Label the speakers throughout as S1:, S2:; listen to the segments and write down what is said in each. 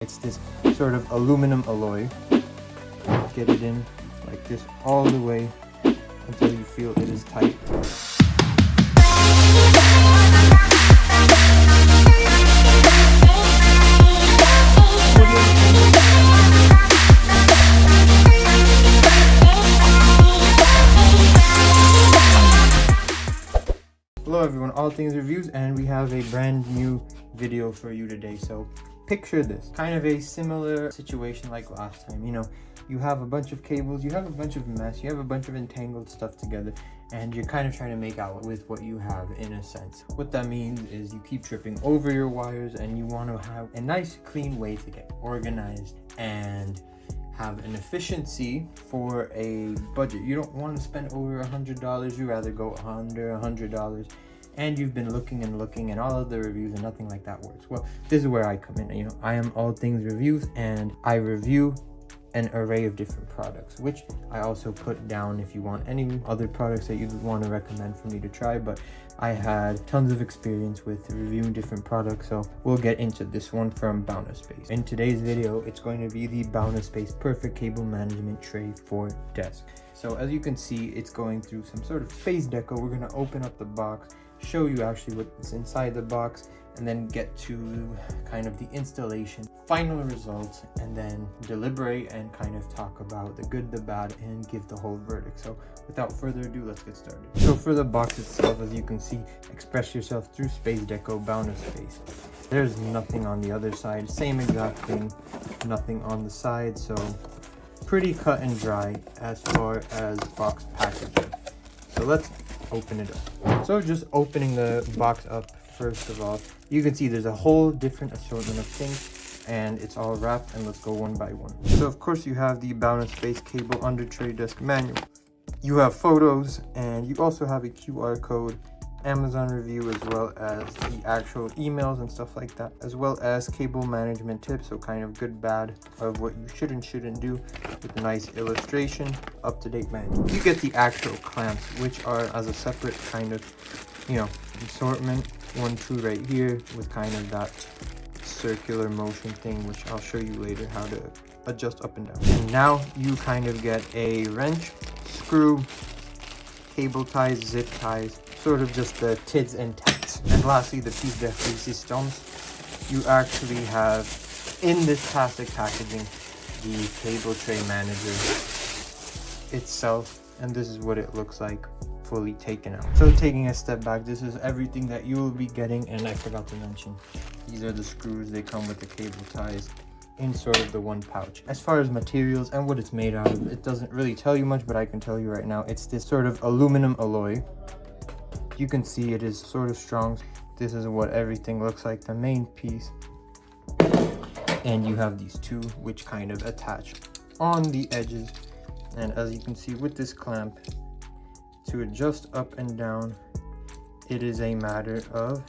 S1: It's this sort of aluminum alloy. Get it in like this all the way until you feel it is tight. Hello everyone, All Things Reviews, and we have a brand new video for you today. So picture this, kind of a similar situation like last time. You know, you have a bunch of cables, you have a bunch of mess, you have a bunch of entangled stuff together, and you're kind of trying to make out with what you have in a sense. What that means is you keep tripping over your wires, and you want to have a nice clean way to get organized and have an efficiency for a budget. You don't want to spend over $100, you rather go under $100. And you've been looking and all of the reviews and nothing like that works. Well, this is where I come in. You know, I am All Things Reviews, and I review an array of different products, which I also put down if you want any other products that you'd want to recommend for me to try. But I had tons of experience with reviewing different products, so we'll get into this one from Bounaspace. In today's video, it's going to be the Bounaspace Perfect Cable Management Tray for Desk. So as you can see, it's going through some sort of space deco. We're going to open up the box, show you actually what's inside the box, and then get to kind of the installation, final results, and then deliberate and kind of talk about the good, the bad, and give the whole verdict. So without further ado, let's get started. So for the box itself, as you can see, express yourself through space deco, Bounaspace. There's nothing on the other side, same exact thing, nothing on the side, so pretty cut and dry as far as box packaging. So let's open it up. So just opening the box up, first of all, you can see there's a whole different assortment of things, and it's all wrapped, and let's go one by one. So of course you have the Bounaspace Cable Under Tray Desk Manual. You have photos, and you also have a QR code, Amazon review, as well as the actual emails and stuff like that, as well as cable management tips, so kind of good bad of what you should and shouldn't do, with a nice illustration, up-to-date manual. You get the actual clamps, which are as a separate kind of, you know, assortment, 1, 2 right here, with kind of that circular motion thing, which I'll show you later how to adjust up and down. And now you kind of get a wrench, screw, cable ties, zip ties, sort of just the tids and tats. And lastly, the piece de resistance. You actually have in this plastic packaging the cable tray manager itself, and this is what it looks like fully taken out. So taking a step back, this is everything that you will be getting, and I forgot to mention, these are the screws. They come with the cable ties in sort of the one pouch. As far as materials and what it's made out of, it doesn't really tell you much, but I can tell you right now, it's this sort of aluminum alloy. You can see it is sort of strong. This is what everything looks like, the main piece. And you have these two which kind of attach on the edges. And as you can see with this clamp, to adjust up and down, it is a matter of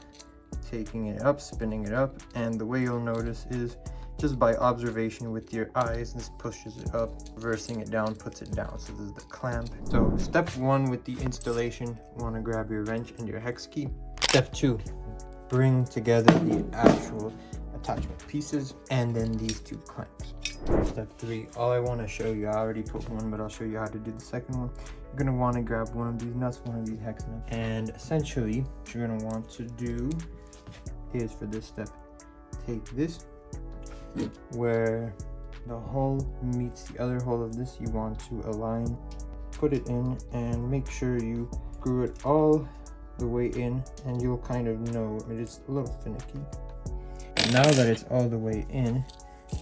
S1: taking it up, spinning it up, and the way you'll notice is just by observation with your eyes, this pushes it up, reversing it down puts it down. So this is the clamp. So step 1 with the installation, you want to grab your wrench and your hex key. Step 2, bring together the actual attachment pieces, and then these 2 clamps. Step 3, all I want to show you, I already put one, but I'll show you how to do the second one. You're going to want to grab one of these nuts, one of these hex nuts, and essentially what you're going to want to do is, for this step, take this, where the hole meets the other hole of this, you want to align, put it in, and make sure you screw it all the way in, and you'll kind of know it is a little finicky. Now that it's all the way in,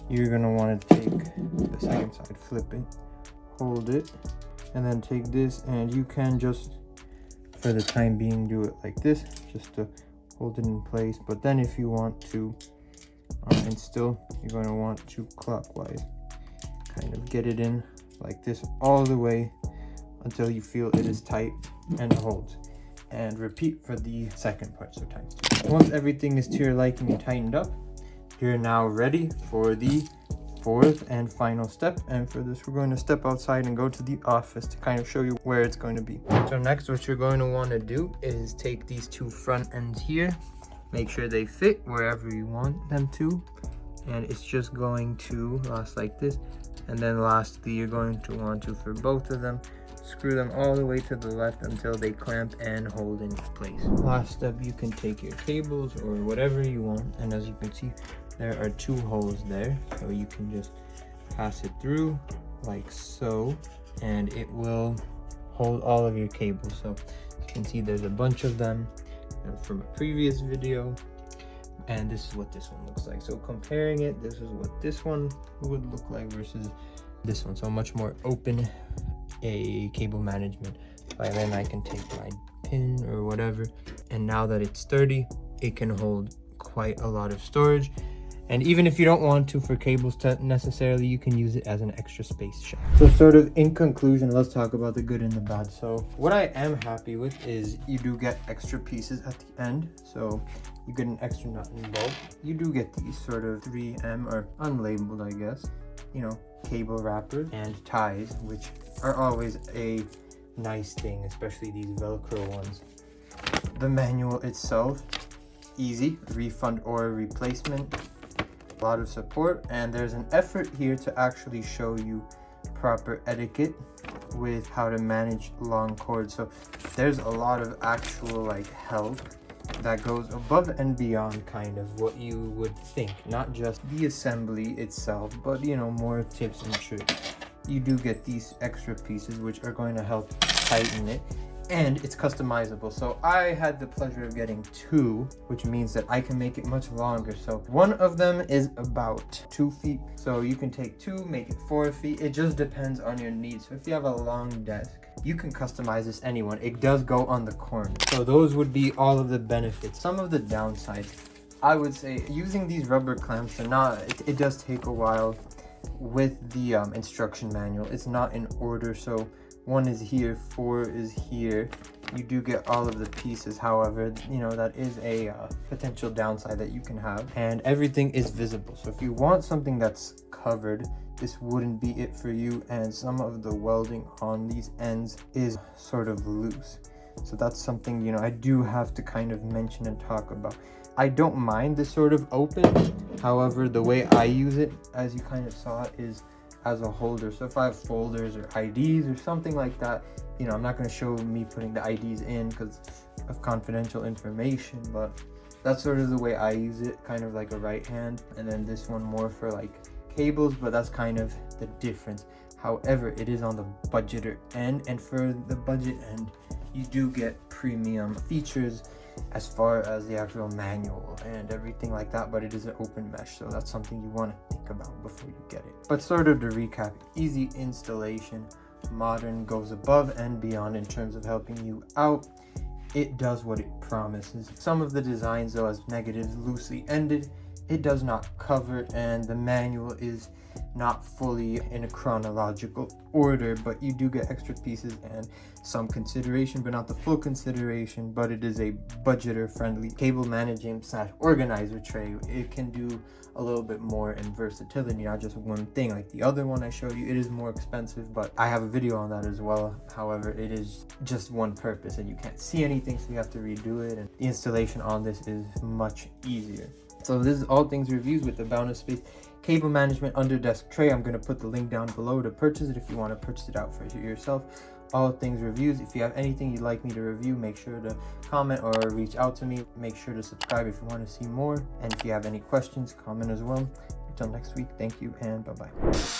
S1: you're going to want to take the second side, flip it, hold it, and then take this, and you can just, for the time being, do it like this, just to hold it in place. But then if you want to instill, you're going to want to clockwise kind of get it in like this all the way until you feel it is tight and holds, and repeat for the second part, so times 2. Once everything is to your liking and tightened up, you're now ready for the 4th and final step. And for this, we're going to step outside and go to the office to kind of show you where it's going to be. So next, what you're going to want to do is take these 2 front ends here, make sure they fit wherever you want them to, and it's just going to last like this. And then lastly, you're going to want to, for both of them, screw them all the way to the left until they clamp and hold in place. Last step, you can take your cables or whatever you want, and as you can see, there are 2 holes there, so you can just pass it through like so, and it will hold all of your cables. So you can see there's a bunch of them from a previous video, and this is what this one looks like. So comparing it, this is what this one would look like versus this one. So much more open a cable management. By then I can take my pin or whatever, and now that it's sturdy, it can hold quite a lot of storage. And even if you don't want to for cables necessarily, you can use it as an extra space shelf. So sort of in conclusion, let's talk about the good and the bad. So what I am happy with is you do get extra pieces at the end. So you get an extra nut and bolt. You do get these sort of 3M or unlabeled, I guess, you know, cable wrappers and ties, which are always a nice thing, especially these Velcro ones. The manual itself, easy, refund or replacement, a lot of support, and there's an effort here to actually show you proper etiquette with how to manage long cords. So there's a lot of actual like help that goes above and beyond kind of what you would think, not just the assembly itself, but you know, more tips and tricks. You do get these extra pieces which are going to help tighten it, and it's customizable. So I had the pleasure of getting 2, which means that I can make it much longer. So one of them is about 2 feet, so you can take 2, make it 4 feet. It just depends on your needs. So if you have a long desk, you can customize this anyone. It does go on the corner. So those would be all of the benefits. Some of the downsides, I would say using these rubber clamps are not, it does take a while with the instruction manual. It's not in order, so 1 is here, 4 is here. You do get all of the pieces. However, you know, that is a potential downside that you can have, and everything is visible. So if you want something that's covered, this wouldn't be it for you, and some of the welding on these ends is sort of loose. So that's something, you know, I do have to kind of mention and talk about. I don't mind this sort of open. However, the way I use it, as you kind of saw, is as a holder. So if I have folders or IDs or something like that, you know, I'm not going to show me putting the IDs in because of confidential information, but that's sort of the way I use it, kind of like a right hand. And then this one more for like cables, but that's kind of the difference. However, it is on the budgeter end, and for the budget end, you do get premium features as far as the actual manual and everything like that, but it is an open mesh, so that's something you want to think about before you get it. But sort of to recap, easy installation, modern, goes above and beyond in terms of helping you out. It does what it promises. Some of the designs, though, as negatives, loosely ended. It does not cover, and the manual is not fully in a chronological order, but you do get extra pieces and some consideration, but not the full consideration. But it is a budgeter friendly cable managing / organizer tray. It can do a little bit more in versatility, not just one thing like the other one I showed you. It is more expensive, but I have a video on that as well. However, it is just one purpose and you can't see anything, so you have to redo it, and the installation on this is much easier. So this is all things reviews with the Bounaspace cable management under desk tray. I'm going to put the link down below to purchase it if you want to purchase it out for yourself. All things reviews. If you have anything you'd like me to review, make sure to comment or reach out to me. Make sure to subscribe if you want to see more, and if you have any questions, comment as well. Until next week, thank you and bye-bye.